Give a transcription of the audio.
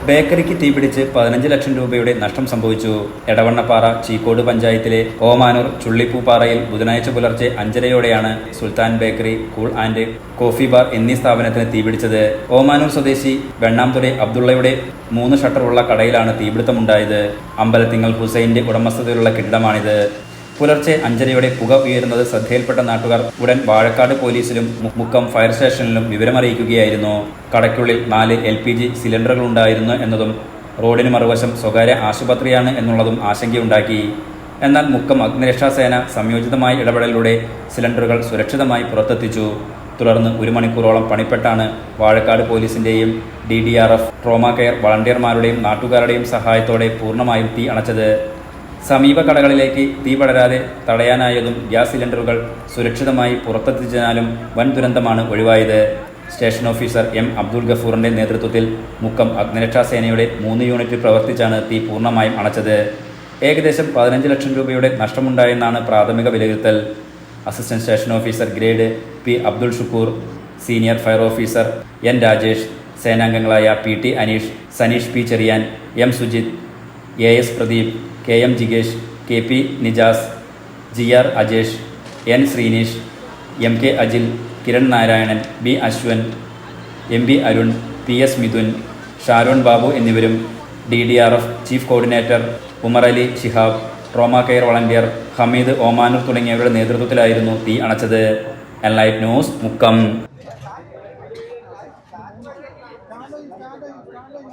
ബേക്കറിക്ക് തീപിടിച്ച് 15 ലക്ഷം രൂപയുടെ നഷ്ടം സംഭവിച്ചു. എടവണ്ണപ്പാറ ചീക്കോട് പഞ്ചായത്തിലെ ഓമാനൂർ ചുള്ളിപ്പൂപ്പാറയിൽ ബുധനാഴ്ച പുലർച്ചെ 5:30യോടെയാണ് Sultan bakery, cool and coffee bar എന്നീ സ്ഥാപനത്തിന് തീപിടിച്ചത്. ഓമാനൂർ സ്വദേശി വെണ്ണാംതുറ അബ്ദുള്ളയുടെ 3 ഷട്ടറുള്ള കടയിലാണ് തീപിടുത്തമുണ്ടായത്. അമ്പലത്തിങ്ങൽ ഹുസൈന്റെ ഉടമസ്ഥതയിലുള്ള കെട്ടിടമാണിത്. പുലർച്ചെ 5:30യോടെ പുക ഉയരുന്നത് ശ്രദ്ധയിൽപ്പെട്ട നാട്ടുകാർ ഉടൻ വാഴക്കാട് പോലീസിലും മുക്കം ഫയർ സ്റ്റേഷനിലും വിവരമറിയിക്കുകയായിരുന്നു. കടയ്ക്കുള്ളിൽ 4 LPG സിലിണ്ടറുകളുണ്ടായിരുന്നു എന്നതും റോഡിന് മറുവശം സ്വകാര്യ ആശുപത്രിയാണ് എന്നുള്ളതും ആശങ്കയുണ്ടാക്കി. എന്നാൽ മുക്കം അഗ്നിരക്ഷാസേന സംയോജിതമായ ഇടപെടലിലൂടെ സിലിണ്ടറുകൾ സുരക്ഷിതമായി പുറത്തെത്തിച്ചു. തുടർന്ന് 1 മണിക്കൂറോളം പണിപ്പെട്ടാണ് വാഴക്കാട് പോലീസിന്റെയും DDRF, ട്രോമ കെയർ വളണ്ടിയർമാരുടെയും നാട്ടുകാരുടെയും സഹായത്തോടെ പൂർണ്ണമായും തീ അണച്ചത്. സമീപ കടകളിലേക്ക് തീ പടരാതെ തടയാനായതും ഗ്യാസ് സിലിണ്ടറുകൾ സുരക്ഷിതമായി പുറത്തെത്തിച്ചതിനാലും വൻ ദുരന്തമാണ് ഒഴിവായത്. Station officer M. അബ്ദുൽ ഗഫൂറിന്റെ നേതൃത്വത്തിൽ മുക്കം അഗ്നിരക്ഷാസേനയുടെ 3 യൂണിറ്റ് പ്രവർത്തിച്ചാണ് തീ പൂർണ്ണമായും അണച്ചത്. ഏകദേശം 15 ലക്ഷം രൂപയുടെ നഷ്ടമുണ്ടായെന്നാണ് പ്രാഥമിക വിലയിരുത്തൽ. Assistant station officer grade P. Abdul Shukoor, senior fire officer N. Rajesh, സേനാംഗങ്ങളായ PT Aneesh, Saneesh P. Cherian, M. Sujith, AS Pradeep, KM ജിഗേഷ്, KP Nijas, GR Ajesh, N. Sreenish, MK Ajil, Kiran Narayanan, B. Ashwan, MB Arun, PS Mithun, Sharon Babu എന്നിവരും DDRF chief coordinator Umar Ali Shihab, trauma care volunteer Hameed Omanoor തുടങ്ങിയവരുടെ നേതൃത്വത്തിലായിരുന്നു തീ അണച്ചത്. Enlight news, Mukkam.